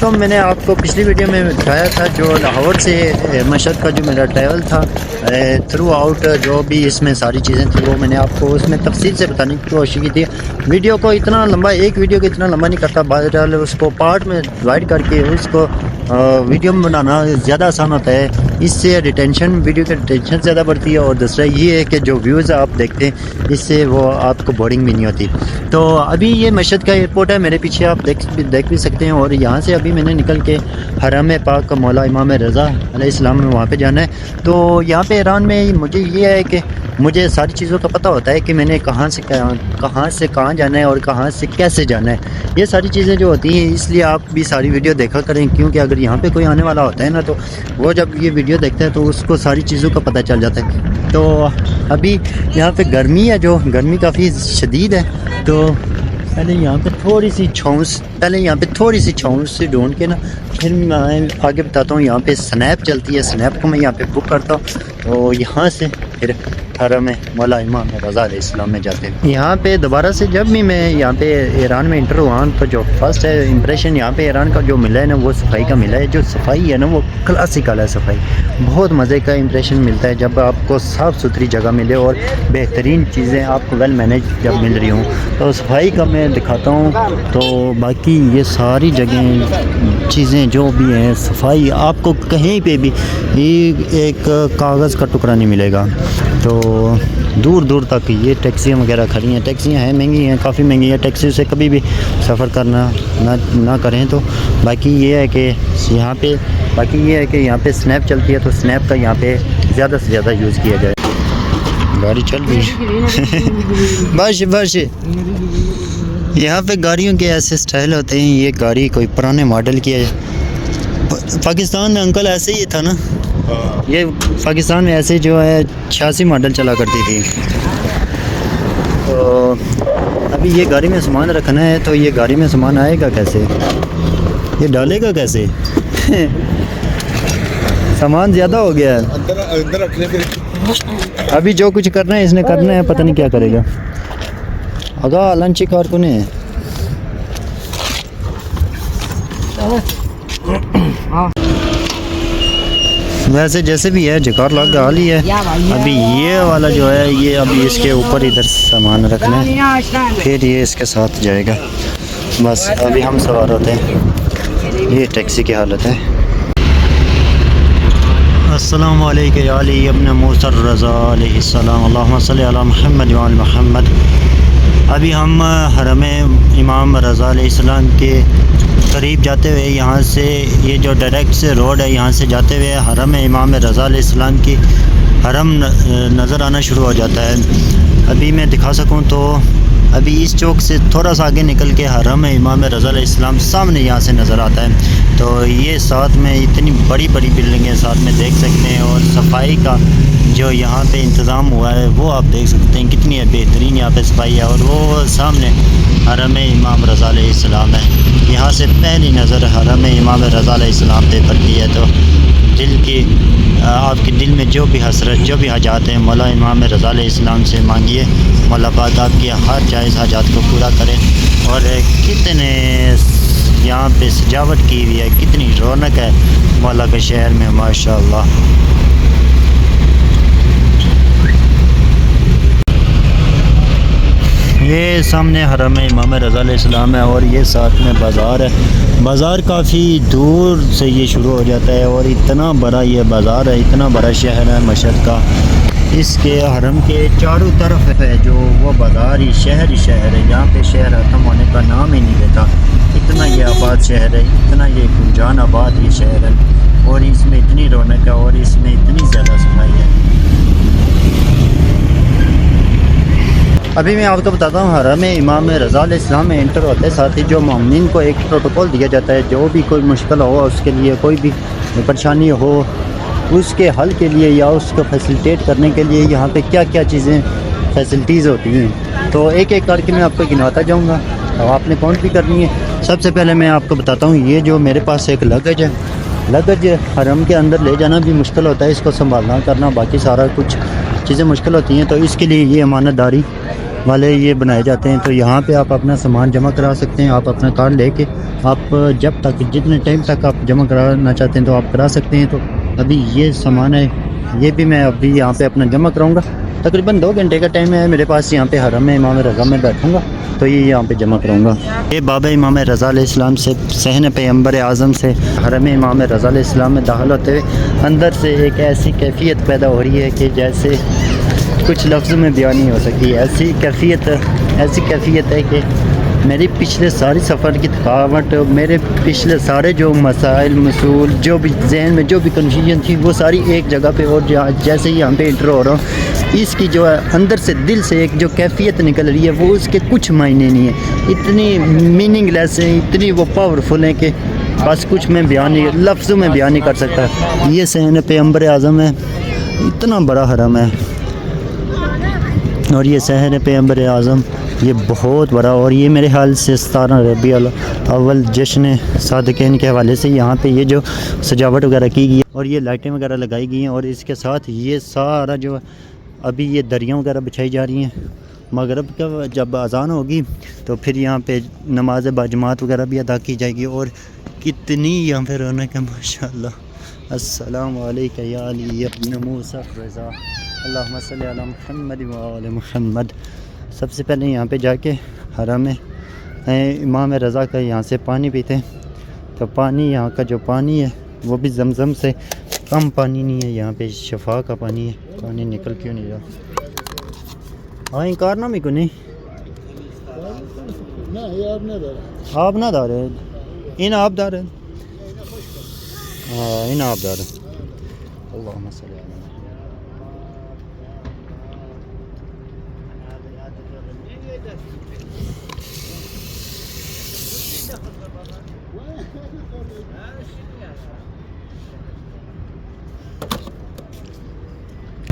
तो मैंने आपको पिछली वीडियो में दिखाया था जो लाहौर से मशहद का जो मेरा ट्रैवल था थ्रू आउट, जो भी इसमें सारी चीज़ें थी वो मैंने आपको उसमें तफसील से बताने की कोशिश की थी। वीडियो को इतना लंबा, एक वीडियो को इतना लंबा नहीं करता, बहरहाल उसको पार्ट में डिवाइड करके उसको वीडियो में बनाना ज़्यादा आसान होता है। इससे रिटेंशन, वीडियो की रिटेंशन ज़्यादा बढ़ती है और दूसरा ये है कि जो व्यूज़ आप देखते हैं इससे वो आपको बोरिंग भी नहीं होती। तो अभी ये मशहद का एयरपोर्ट है, मेरे पीछे आप देख भी सकते हैं। और यहाँ से अभी मैंने निकल के हरम पाक मौला इमाम रज़ा अलैहिस्सलाम में वहाँ पे जाना है। तो यहाँ पे ईरान में मुझे ये है कि मुझे सारी चीज़ों का पता होता है कि मैंने कहाँ से कहाँ जाना है और कहाँ से कैसे जाना है। ये सारी चीज़ें जो होती हैं, इसलिए आप भी सारी वीडियो देखा करें, क्योंकि अगर यहाँ पे कोई आने वाला होता है ना तो वो जब ये वीडियो देखता है तो उसको सारी चीज़ों का पता चल जाता है। तो अभी यहाँ पे गर्मी है, जो गर्मी काफ़ी शदीद है। तो पहले यहाँ पे थोड़ी सी छाँव से ढूंढ के ना फिर मैं आगे बताता हूँ। यहाँ पे स्नैप चलती है, स्नैप को मैं यहाँ पे बुक करता हूँ। तो यहाँ से फिर हरम मौला इमाम रज़ा अलैहिस्सलाम में जाते हैं। यहाँ पे दोबारा से जब भी मैं यहाँ पे ईरान में इंटर हुआ तो जो फर्स्ट है इम्प्रेशन यहाँ पे ईरान का जो मिला है ना, वो सफाई का मिला है। जो सफाई है ना वो क्लासिकल है सफाई, बहुत मज़े का इम्प्रेशन मिलता है जब आपको साफ़ सुथरी जगह मिले और बेहतरीन चीज़ें आपको वेल मैनेज जब मिल रही हों। तो सफाई का मैं दिखाता हूँ। तो बाकी ये सारी जगह चीज़ें जो भी हैं, सफाई आपको कहीं पे भी एक कागज़ का टुकड़ा नहीं मिलेगा। तो दूर दूर तक ये टैक्सियाँ वगैरह खड़ी हैं। टैक्सियाँ हैं, महंगी हैं, काफ़ी महंगी हैं। टैक्सी से कभी भी सफ़र करना ना करें। तो बाकी ये है कि यहाँ पे स्नैप चलती है, तो स्नैप का यहाँ पे ज़्यादा से ज़्यादा यूज़ किया जाए। गाड़ी चल रही बस यहाँ पे गाड़ियों के ऐसे स्टाइल होते हैं। ये गाड़ी कोई पुराने मॉडल की है। पाकिस्तान में अंकल ऐसे ही था ना, ये पाकिस्तान में ऐसे जो है 86 मॉडल चला करती थी। तो अभी ये गाड़ी में सामान रखना है, तो ये गाड़ी में सामान आएगा कैसे, ये डालेगा कैसे सामान ज़्यादा हो गया है अंदर रखने पे। अभी जो कुछ करना है इसने करना है, पता नहीं क्या करेगा। अगा लंच कार को नहीं वैसे जैसे भी है जकार लग हाल ही है। अभी ये वाला जो है ये अभी इसके ऊपर इधर सामान रखना है, फिर ये इसके साथ जाएगा। बस अभी हम सवार होते हैं। ये टैक्सी की हालत है। अस्सलाम वालेकुम या अली इब्न मूसा रज़ा अलैहिस्सलाम, अल्लाहुम्मा सल्लि अला मुहम्मद व आल मुहम्मद। अभी हम हरम इमाम रज़ा अलैहिस्सलाम के करीब जाते हुए, यहाँ से ये जो डायरेक्ट से रोड है, यहाँ से जाते हुए हरम इमाम रज़ा अलैहिस्सलाम की हरम नज़र आना शुरू हो जाता है। अभी मैं दिखा सकूँ तो अभी इस चौक से थोड़ा सा आगे निकल के हरम इमाम रज़ा अलैहिस्सलाम सामने यहाँ से नज़र आता है। तो ये साथ में इतनी बड़ी बड़ी बिल्डिंगें साथ में देख सकते हैं, और सफाई का जो यहाँ पे इंतज़ाम हुआ है वो आप देख सकते हैं कितनी बेहतरीन यहाँ पे सफाई है। और वो सामने हरम इमाम रज़ा अलैहिस्सलाम है। यहाँ से पहली नज़र हरम इमाम रज़ा अलैहिस्सलाम पे पड़ती है। तो आपके दिल में जो भी हसरत, जो भी हाजात हैं, मौला इमाम रज़ा अलैहिस्सलाम से मांगिए। मौला पाक आपकी हर जायज़ हाजात को पूरा करें। और कितने यहाँ पे सजावट की हुई है, कितनी रौनक है मौला के शहर में, माशाअल्लाह। ये सामने हरम इमाम रज़ा अलैहिस्सलाम है और ये साथ में बाज़ार है। बाज़ार काफ़ी दूर से ये शुरू हो जाता है और इतना बड़ा ये बाज़ार है, इतना बड़ा शहर है मशहद का। इसके हरम के चारों तरफ है जो वो बाज़ार ही शहर है। यहाँ पे शहर ख़त्म होने का नाम ही नहीं लेता। इतना ये आबाद शहर है, इतना ये गुंजान आबाद ये शहर है, और इसमें इतनी रौनक है और इसमें इतनी ज़्यादा सफाई है। अभी मैं आपको बताता हूँ हरम इमाम रज़ा अलैहिस्सलाम में एंटर होते हैं, साथ ही जो मोमिन को एक प्रोटोकॉल दिया जाता है। जो भी कोई मुश्किल हो, उसके लिए कोई भी परेशानी हो, उसके हल के लिए या उसको फैसिलिटेट करने के लिए यहाँ पे क्या क्या चीज़ें फैसिलिटीज़ होती हैं, तो एक एक करके मैं आपको गिनवाता जाऊँगा और आपने काउंट भी करनी है। सबसे पहले मैं आपको बताता हूँ, ये जो मेरे पास एक लगेज है, लगेज हरम के अंदर ले जाना भी मुश्किल होता है, इसको संभालना करना, बाकी सारा कुछ चीज़ें मुश्किल होती हैं। तो इसके लिए ये अमानतदारी वाले ये बनाए जाते हैं। तो यहाँ पे आप अपना सामान जमा करा सकते हैं। आप अपना कार्ड लेके आप जब तक जितने टाइम तक आप जमा कराना चाहते हैं तो आप करा सकते हैं। तो अभी ये सामान है, ये भी मैं अभी यहाँ पे अपना जमा कराऊंगा। तकरीबन 2 घंटे का टाइम है मेरे पास। यहाँ पे हरम इमाम रज़ा में बैठूंगा तो ये यहाँ पे जमा कराऊंगा। ये बाबा इमाम रज़ा अलैहिस्सलाम से सहन पैगम्बर आज़म से हरम इमाम रज़ा अलैहिस्सलाम में दाखिल होते हुए अंदर से एक ऐसी कैफियत पैदा हो रही है कि जैसे कुछ लफ्ज़ में बयान नहीं हो सकती। ऐसी कैफियत है कि मेरी पिछले सारी सफ़र की थकावट, मेरे पिछले सारे जो मसाइल मसूल, जो भी जहन में जो भी कन्फ्यूजन थी, वो सारी एक जगह पे, और जैसे ही यहाँ पे इंटर हो रहा हूँ, इसकी जो है अंदर से दिल से एक जो कैफियत निकल रही है वो उसके कुछ मायने नहीं है। इतनी मीनिंगलेस है, इतनी वो पावरफुल है कि बस कुछ मैं बयान नहीं, लफ्ज़ों में बयान नहीं कर सकता। ये सहन पैगम्बर आज़म है, इतना बड़ा हरम है, और ये सहन पैगम्बर आज़म ये बहुत बड़ा। और ये मेरे ख्याल से 17 रबीउल अव्वल जश्न सादिक़ीन के हवाले से यहाँ पे ये जो सजावट वगैरह की गई है और ये लाइटें वगैरह लगाई गई हैं, और इसके साथ ये सारा जो अभी ये दरियाँ वगैरह बिछाई जा रही हैं। मगरिब का जब अज़ान होगी तो फिर यहाँ पे नमाज बाजमात वगैरह भी अदा की जाएगी। और कितनी यहाँ पे रौनक है माशाअल्लाह। अस्सलामु अलैका या अली इब्न मूसा रज़ा, अल्लाहुम्मा सल्लि अला मुहम्मद व आले मुहम्मद। सबसे पहले यहाँ पे जाके हरम इमाम रज़ा का यहाँ से पानी पीते हैं। तो पानी, यहाँ का जो पानी है वो भी ज़मज़म से कम पानी नहीं है, यहाँ पे शफा का पानी है। पानी निकल क्यों नहीं रहा? हाँ इनकार ना मेरे को नहीं आप ना दार है इन आप दार है। हाँ इन आप दार है। अल्लाहुम्मा सल्ली अला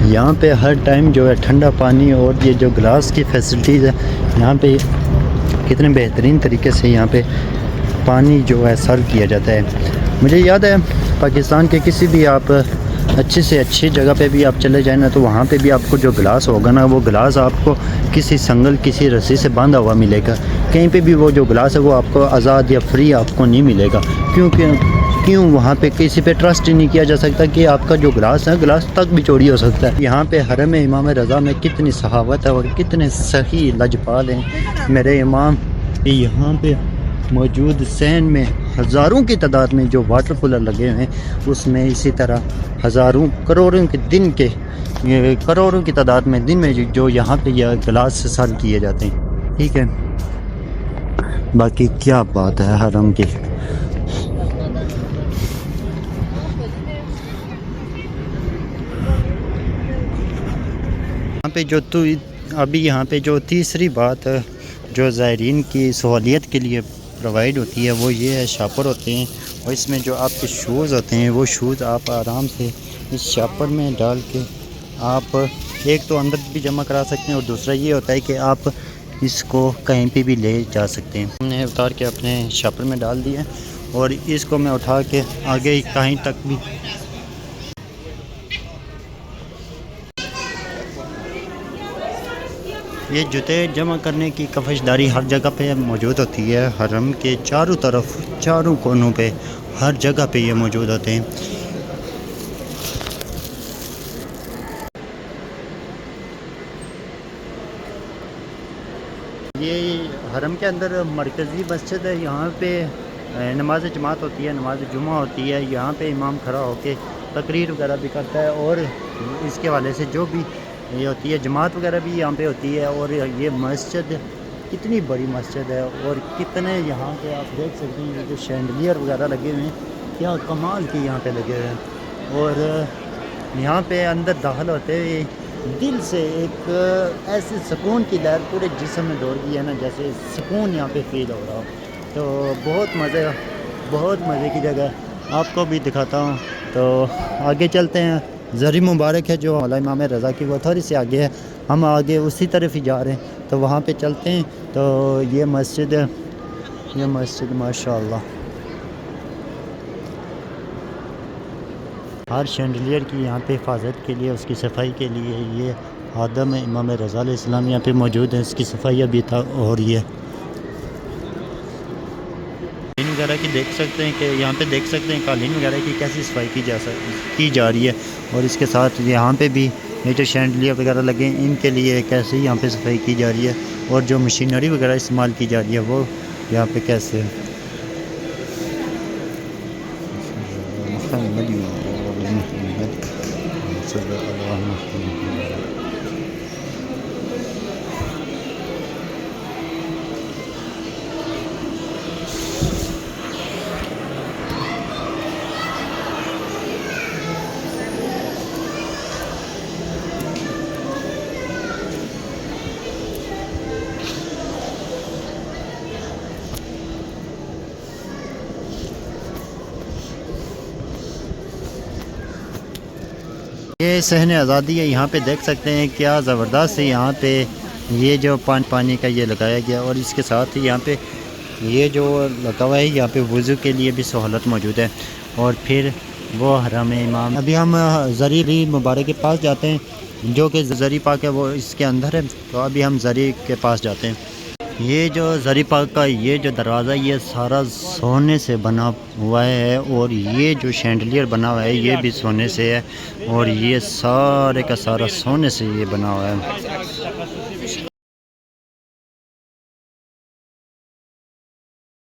यहाँ पे हर टाइम जो है ठंडा पानी और ये जो गिलास की फैसिलिटीज़ है यहाँ पे कितने बेहतरीन तरीके से यहाँ पे पानी जो है सर्व किया जाता है। मुझे याद है पाकिस्तान के किसी भी आप अच्छी से अच्छी जगह पे भी आप चले जाए ना, तो वहाँ पे भी आपको जो गिलास होगा ना, वो गिलास आपको किसी संगल, किसी रस्सी से बांधा हुआ मिलेगा। कहीं पे भी वो जो गिलास है वो आपको आज़ाद या फ्री आपको नहीं मिलेगा। क्यों वहाँ पे किसी पे ट्रस्ट ही नहीं किया जा सकता कि आपका जो गिलास है, गिलास तक भी चोरी हो सकता है। यहाँ पे हरम इमाम रज़ा में कितनी सहावत है और कितने सही लजपाल हैं मेरे इमाम। यहाँ पे मौजूद सहन में हज़ारों की तादाद में जो वाटर कूलर लगे हुए हैं, उसमें इसी तरह हज़ारों करोड़ों की तादाद में दिन में जो यहाँ पे यह गिलास सर्व किए जाते हैं। ठीक है, बाकी क्या बात है हरम की। यहाँ पे जो तीसरी बात जो ज़ायरीन की सहूलियत के लिए प्रोवाइड होती है वो ये है, शापर होते हैं, और इसमें जो आपके शूज़ होते हैं वो शूज़ आप आराम से इस शापर में डाल के आप एक तो अंदर भी जमा करा सकते हैं, और दूसरा ये होता है कि आप इसको कहीं पे भी ले जा सकते हैं। हमने उतार के अपने शापर में डाल दिया और इसको मैं उठा के आगे कहीं तक भी ये जूते जमा करने की कफशदारी हर जगह पे मौजूद होती है। हरम के चारों तरफ, चारों कोनों पे, हर जगह पे ये मौजूद होते हैं। ये हरम के अंदर मरकज़ी मस्जिद है। यहाँ पे नमाज जमात होती है, नमाज जुमा होती है। यहाँ पे इमाम खड़ा होके तकरीर वगैरह भी करता है, और इसके हवाले से जो भी ये होती है जमात वगैरह भी यहाँ पे होती है। और ये मस्जिद कितनी बड़ी मस्जिद है, और कितने यहाँ पे आप देख सकते हैं ये जो शैंडलियर वगैरह लगे हुए हैं, क्या कमाल के यहाँ पे लगे हुए हैं। और यहाँ पे अंदर दाखिल होते हुए दिल से एक ऐसे सुकून की लहर पूरे जिस्म में दौड़ गई है ना, जैसे सुकून यहाँ पे फील हो रहा हो। तो बहुत मज़े की जगह आपको भी दिखाता हूँ। तो आगे चलते हैं। ज़री मुबारक है जो मौला इमाम रज़ा की, वो थोड़ी सी आगे है, हम आगे उसी तरफ ही जा रहे हैं, तो वहाँ पे चलते हैं। तो ये मस्जिद माशाअल्लाह, हर शैंडलियर की यहाँ पे हिफाजत के लिए, उसकी सफाई के लिए ये आदम इमाम रज़ा अलैहिस्सलाम यहाँ पे मौजूद है। इसकी सफाई अभी हो रही है। वगैरह की देख सकते हैं कि यहाँ पे देख सकते हैं कालीन वगैरह की कैसी सफाई की जा रही है। और इसके साथ यहाँ पे भी ये जो शैंडलियर वगैरह लगे हैं इनके लिए कैसे यहाँ पे सफाई की जा रही है, और जो मशीनरी वगैरह इस्तेमाल की जा रही है वो यहाँ पे कैसे है। ये सहन आज़ादी है, यहाँ पे देख सकते हैं क्या ज़बरदस्त है। यहाँ पे ये जो पानी का ये लगाया गया, और इसके साथ ही यहाँ पे ये जो लगा हुआ है यहाँ पे वज़ू के लिए भी सहूलत मौजूद है। और फिर वो हरम इमाम, अभी हम ज़री मुबारक के पास जाते हैं, जो कि ज़री पाक है वो इसके अंदर है। तो अभी हम ज़री के पास जाते हैं। ये जो ज़री पाक का ये जो दरवाज़ा ये सारा सोने से बना हुआ है, और ये जो शैंडलियर बना हुआ है ये भी सोने से है, और ये सारे का सारा सोने से ये बना हुआ है।